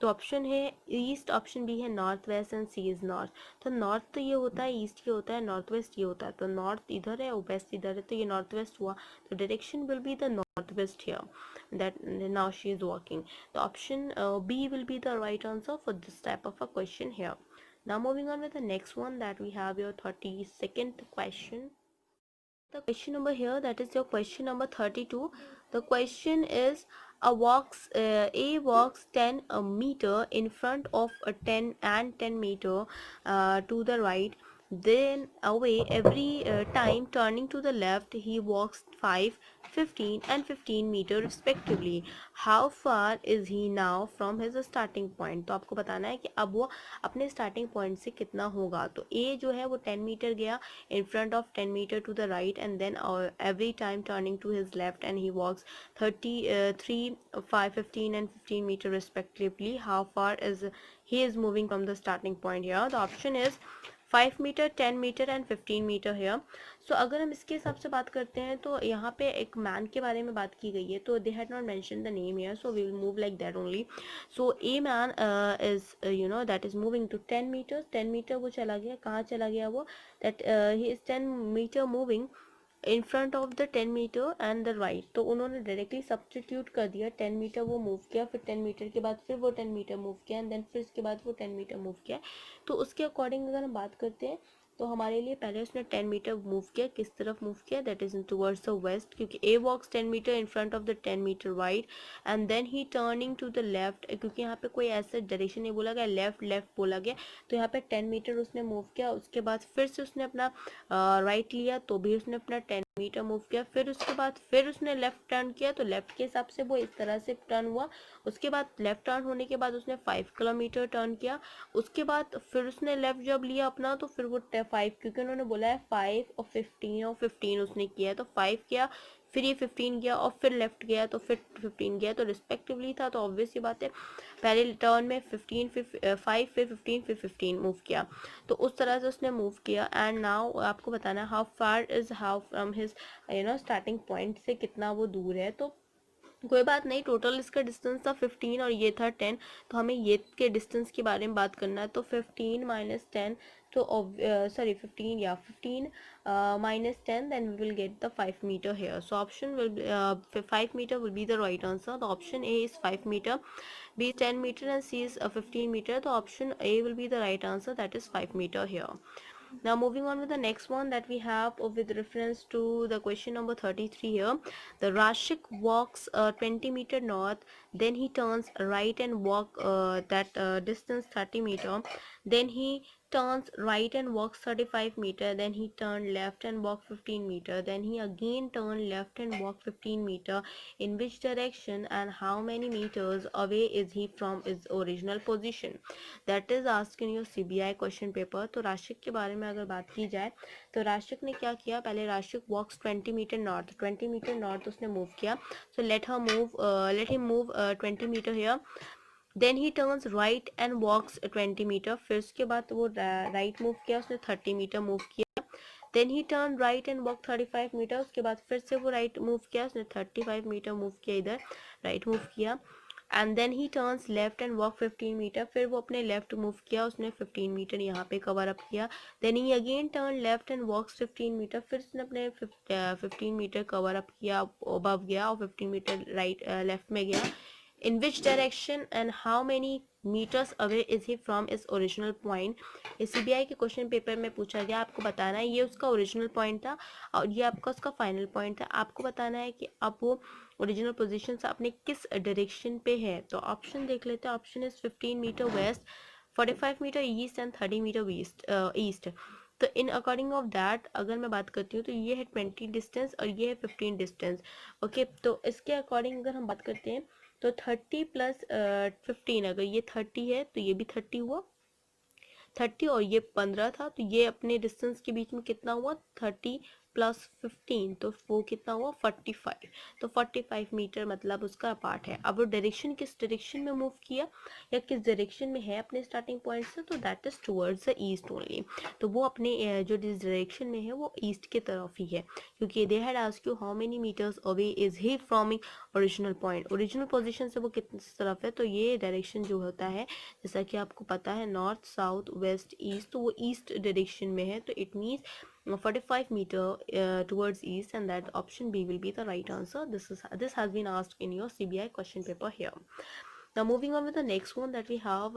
तो ऑप्शन है ईस्ट, ऑप्शन बी है north west and C is north. तो नॉर्थ तो ये होता है, ईस्ट ये होता है, नॉर्थ वेस्ट ये होता है, तो नॉर्थ इधर है और वेस्ट इधर है, तो ये नॉर्थ वेस्ट हुआ, तो direction will be the north west here, that now she is walking, तो option B will be the right answer for this type of a question here. Now moving on with the next one, that we have your 32nd question. The question number here, that is your question number 32. The question is, A walks 10 meter in front of a 10 and 10 meter to the right, then away every time turning to the left. He walks 5, 15 and 15 meter respectively. How far is he now from his starting point? तो आपको बताना है कि अब वो अपने starting point से कितना होगा। तो ए जो है वो 10 मीटर गया in front of 10 meter to the right, and then every time turning to his left, and he walks 3, 5, 15 and 15 meter respectively. How far is he is moving from the starting point here? The option is 5 meter, 10 meter and 15 meter here. So अगर हम इसके हिसाब से बात करते हैं तो यहाँ पे एक मैन के बारे में बात की गई है, तो they had not mention the name here, so we will move like that only. So a man is you know that is moving to 10 meter, 10 meter वो चला गया, कहाँ चला गया वो, that he is 10 meter moving in front of the 10 meter and the right, तो उन्होंने directly substitute कर दिया, 10 मीटर वो मूव किया, फिर 10 मीटर के बाद फिर वो 10 मीटर मूव किया, एंड देन फिर इसके बाद वो 10 मीटर मूव किया। तो उसके अकॉर्डिंग अगर हम बात करते हैं तो हमारे लिए पहले उसने 10 मीटर मूव किया, किस तरफ मूव किया, that is in towards the west, क्योंकि A walks 10 meter in front of the 10 meter right, and then he turning to the left, क्योंकि यहाँ पे कोई ऐसा डायरेक्शन नहीं बोला गया, लेफ्ट लेफ्ट बोला गया, तो यहाँ पे 10 मीटर उसने मूव किया, उसके बाद फिर से उसने अपना राइट लिया, तो भी उसने अपना 10 मीटर मूव किया, फिर उसके बाद फिर उसने लेफ्ट टर्न किया, तो लेफ्ट के हिसाब से वो इस तरह से टर्न हुआ। उसके बाद लेफ्ट टर्न होने के बाद उसने 5 किलोमीटर टर्न किया, उसके बाद फिर उसने लेफ्ट जब लिया अपना, तो फिर वो 5, क्योंकि उन्होंने बोला है 5 और 15 और 15 उसने किया है, तो 5 किया, फिर ये 15 गया और फिर लेफ्ट गया, तो फिर 15 गया, तो रिस्पेक्टिवली था, तो ऑब्वियस सी बात है पहले टर्न में 15 फिर 5 फिर 15 फिर 15 मूव किया, तो उस तरह से उसने मूव किया। एंड नाउ आपको बताना है how far is how from his starting point से कितना वो दूर है। तो कोई बात नहीं, टोटल इसका डिस्टेंस था 15 और ये था 10, तो हमें ये के डिस्टेंस के बारे में बात करना है, तो 15 माइनस 10, तो सॉरी 15 या 15 minus 10, then we will get the 5 meter here, so option will be 5 meter will be the right answer. The option A is 5 meter, B is 10 meter and C is 15 meter, the option A will be the right answer, that is 5 meter here. Now moving on with the next one that we have with reference to the question number 33 here. The Rashik walks 20 meter north, then he turns right and walk that distance 30 meter, then he turns right and walks 35 meter, then he turn left and walk 15 meter, then he again turn left and walk 15 meter. In which direction and how many meters away is he from his original position? That is asked in your CBI question paper. तो राशिक के बारे में अगर बात की जाए तो राशिक ने क्या किया, पहले Rashik walks 20 meter north, 20 meter north उसने मूव किया, so let him move 20 meter here, then he turns right and walks 20 metre, फिर उसके बाद वो राइट मूव किया, उसने 30 मीटर मूव किया, then he turn right and walk 35 meter, उसके बाद फिर से वो राइट मूव किया, उसने 35 मीटर मूव किया, इधर राइट मूव किया, and then he turns left and walk 15 meter, फिर वो अपने लेफ्ट मूव किया, उसने 15 मीटर यहाँ पे कवर अप किया, then he again turn left and walks 15 meter, फिर उसने अपने 15 मीटर कवर अप किया, अबव गया और 15 मीटर राइट लेफ्ट में गया, in which direction and how many meters away is he from his original point। ये सीबीआई के क्वेश्चन पेपर में पूछा गया, आपको बताना है ये उसका ओरिजिनल पॉइंट था और ये आपका उसका फाइनल पॉइंट था। आपको बताना है कि अब वो ओरिजिनल पोजीशन से अपने किस डायरेक्शन पे है। तो ऑप्शन देख लेते हैं। Option is 15 meter west, 45 meter east and 30 meter west east. तो इन अकॉर्डिंग ऑफ दैट अगर मैं बात करती हूँ तो ये है 20 डिस्टेंस और ये है 15 डिस्टेंस। ओके, तो इसके अकॉर्डिंग अगर हम बात करते हैं तो 30 प्लस 15, अगर ये 30 है तो ये भी 30 हुआ, 30 और ये 15 था, तो ये अपने डिस्टेंस के बीच में कितना हुआ, 30 प्लस 15, तो वो कितना हुआ 45। तो 45 मीटर मतलब उसका पार्ट है। अब वो डायरेक्शन किस डायरेक्शन में मूव किया या किस डायरेक्शन में है अपने स्टार्टिंग पॉइंट से, तो that is towards the east only. तो वो अपने जो जिस डायरेक्शन में है वो ईस्ट की तरफ ही है, क्योंकि they had asked you how many meters away is he from original point. Original position से वो किस तरफ है, तो ये डायरेक्शन जो होता है जैसा कि आपको पता है नॉर्थ साउथ वेस्ट ईस्ट, तो वो ईस्ट डायरेक्शन में है, तो it means 45 meter towards east, and that option B will be the right answer. This has been asked in your CBI question paper here. Now moving on with the next one that we have,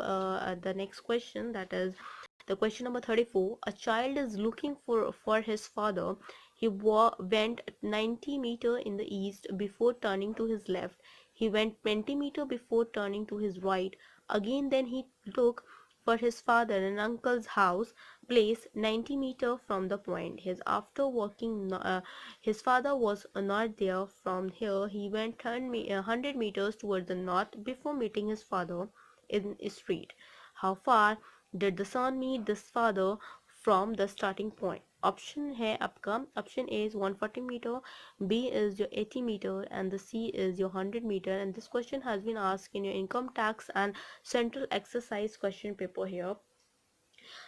the next question, that is the question number 34. A child is looking for his father. He went 90 meter in the east before turning to his left. He went 20 meter before turning to his right. Again then he looked for his father and uncle's house, place 90 meter from the point. After walking, his father was not there. From here he went 100 meters towards the north before meeting his father in a street. How far did the son meet this father from the starting point? Option है आपका, option A is 140 meter, B is your 80 meter, and the C is your 100 meter. And this question has been asked in your income tax and central exercise question paper here.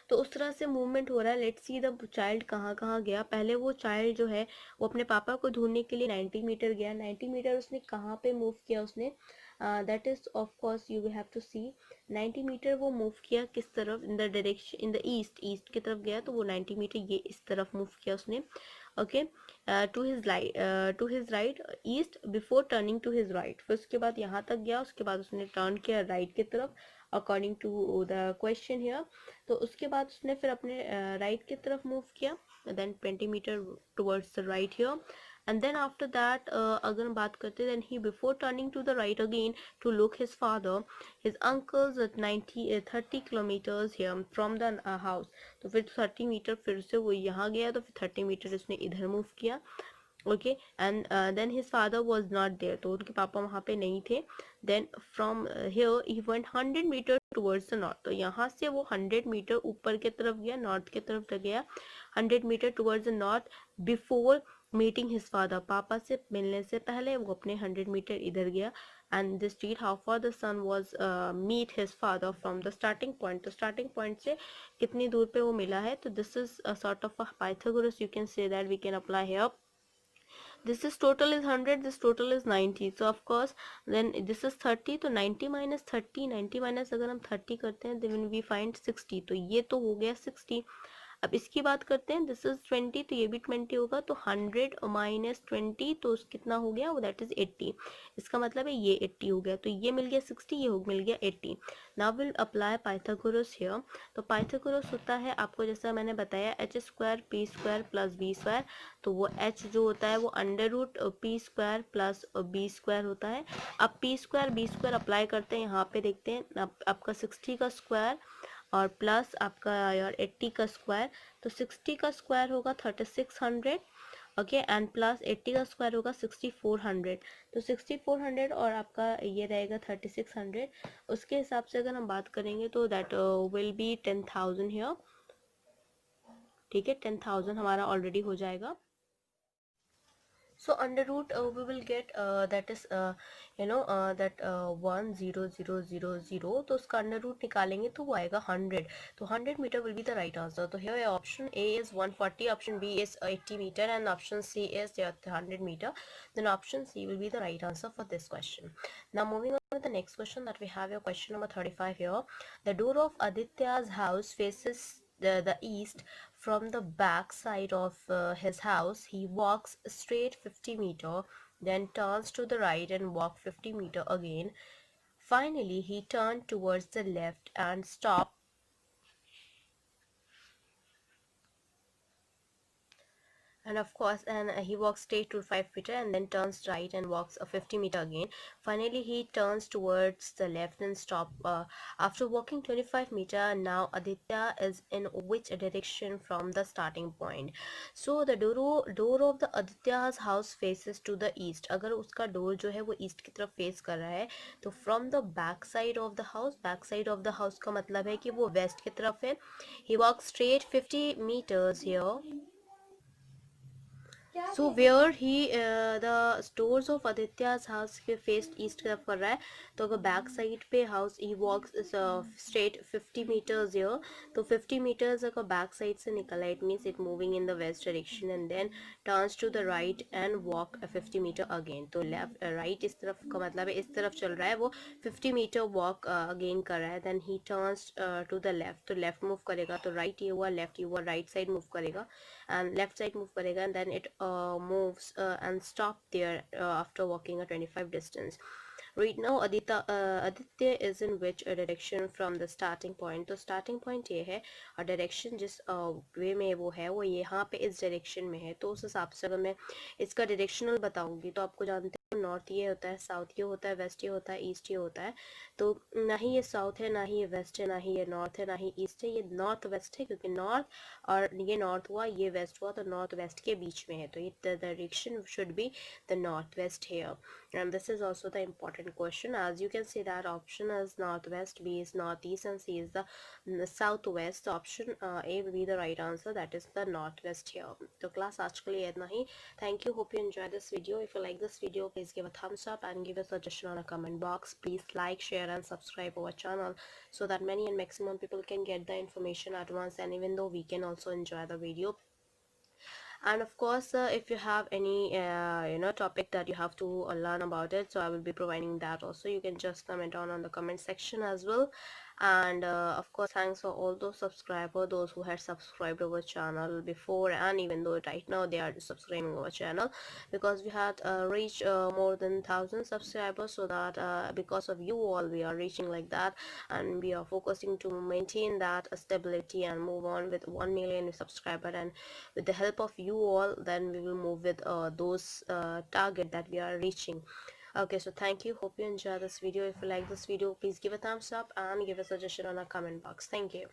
तो उस तरह से movement हो रहा है। Let's see the child कहाँ कहाँ गया। पहले वो चाइल्ड जो है वो अपने पापा को ढूंढने के लिए 90 मीटर गया। 90 मीटर उसने कहाँ पे मूव किया, उसने that is of course you have to see 90 meter वो मूव किया किस तरफ, in the direction in the east, east की तरफ गया, तो वो 90 मीटर ये इस तरफ मूव किया उसने। Okay, to his right east before turning to his right. फिर उसके बाद यहाँ तक गया, उसके बाद उसने टर्न किया राइट की तरफ according to the question here. तो उसके बाद उसने फिर अपने राइट की तरफ मूव किया, then 20 meter towards the right here. And then after that अगर हम बात करते हैं, then he before turning to the right again to look his father, his uncles at 30 kilometers here from the house. तो फिर 30 metre फिर से वो यहाँ गया, तो फिर 30 मीटर उसने इधर मूव किया। Okay, and then his father was not there, तो उनके पापा वहाँ पे नहीं थे। Then from here he went 100 meter towards the north, तो यहाँ से वो 100 मीटर ऊपर की तरफ गया, नॉर्थ की तरफ गया, 100 meter towards the north before meeting his father. पापा से मिलने से पहले वो अपने 100 मीटर इधर गया। And the street how far the son was meet his father from the starting point, तो स्टार्टिंग पॉइंट से कितनी दूर पे वो मिला है। तो this is a sort of a Pythagoras, you can say that we can apply here. This is total is 100, this total is 90, so of course then this is 30, तो 90 minus 30, 90 minus अगर हम 30 करते हैं then we find 60, तो ये तो हो गया 60। अब इसकी बात करते हैं, दिस इज 20, तो ये भी 20 होगा, तो 100 माइनस 20 तो कितना हो गया, वो दैट इज 80। इसका मतलब है ये 80 हो गया, तो ये मिल गया 60, ये मिल गया 80। Now will apply Pythagoras here. तो पाइथागोरस होता है आपको जैसा मैंने बताया H square P square plus B square, तो वो एच जो होता है वो under root P square plus B square होता है। अब P square B square apply करते हैं, यहाँ पे देखते हैं आपका 60 का स्क्वायर और प्लस आपका यार 80 का स्क्वायर, तो 60 का स्क्वायर होगा 3600, ओके, एंड प्लस 80 का स्क्वायर होगा 6400, तो 6400 और आपका ये रहेगा 3600। उसके हिसाब से अगर हम बात करेंगे तो दैट विल बी 10,000 हियर। ठीक है, 10,000 हमारा ऑलरेडी हो जाएगा। So under root we will get that is that 10000, तो उसका अंडर रूट निकालेंगे तो वो आएगा 100, तो 100 metre will be the right answer। तो here option A is 140, option B is 80 meter, and option C is 100 meter, then option C will be the right answer for this question। Now moving on to the next question, that we have your question number 35 here। The door of Aditya's house faces the east from the back side of his house. He walks straight 50 meter, then turns to the right and walk 50 meter again. Finally, he turned towards the left and stopped. And of course, he walks straight to 5 meter and then turns right and walks a 50 meter again. Finally, he turns towards the left and stop. After walking 25 meter, now Aditya is in which direction from the starting point? So the door of the Aditya's house faces to the east. अगर उसका door जो है वो east की तरफ face कर रहा है, तो from the back side of the house का मतलब है कि वो west की तरफ है. He walks straight 50 meters here. So where he the stores of Aditya's house के faced east की तरफ कर रहा है, तो अगर back side पे house he walks straight 50 meters here, तो 50 meters अगर back side से निकला it means it moving in the west direction and then turns to the right and walk a 50 meter again. तो left right इस तरफ का मतलब है इस तरफ चल रहा है वो 50 meter walk again कर रहा है. Then he turns to the left, तो left move करेगा, तो right ये हुआ, left ये हुआ, right side move करेगा and left side move करेगा and then it moves and stop there after walking a 25 distance. Right now Aditya is in which direction from the starting point? तो starting point ये है और direction जिस way में वो है वो यहाँ पे इस direction में है. तो उस हिसाब से अगर मैं इसका directional बताऊंगी तो आपको जानते हो नॉर्थ ये होता है, साउथ ये होता है, वेस्ट ये होता है, ईस्ट ये होता है. तो ना ही ये साउथ है, ना ही ये वेस्ट है, ना ही ये नॉर्थ है, ना ही ईस्ट है, ये नॉर्थ वेस्ट है क्योंकि नॉर्थ और ये नॉर्थ हुआ, ये वेस्ट हुआ, तो नॉर्थ वेस्ट के बीच में है. तो ये the direction should be the northwest here. And this is also the important question. As you can see that option is northwest, B is northeast and C is the southwest. Option A will be the right answer, that is the northwest here. तो class आज के लिए इतना ही. Thank you, hope you enjoyed this video. If you like this video, please give a thumbs up and give a suggestion on a comment box. Please like, share and subscribe our channel so that many and maximum people can get the information at once, and even though we can also enjoy the video. And of course if you have any topic that you have to learn about it, so I will be providing that also. You can just comment down on the comment section as well. And of course thanks for all those subscribers, those who had subscribed our channel before, and even though right now they are subscribing our channel, because we had reached more than 1,000 subscribers. So that because of you all we are reaching like that, and we are focusing to maintain that stability and move on with 1 million subscriber. And with the help of you all, then we will move with those target that we are reaching. Okay, so thank you, hope you enjoy this video. If you like this video, please give a thumbs up and give a suggestion on a comment box. Thank you.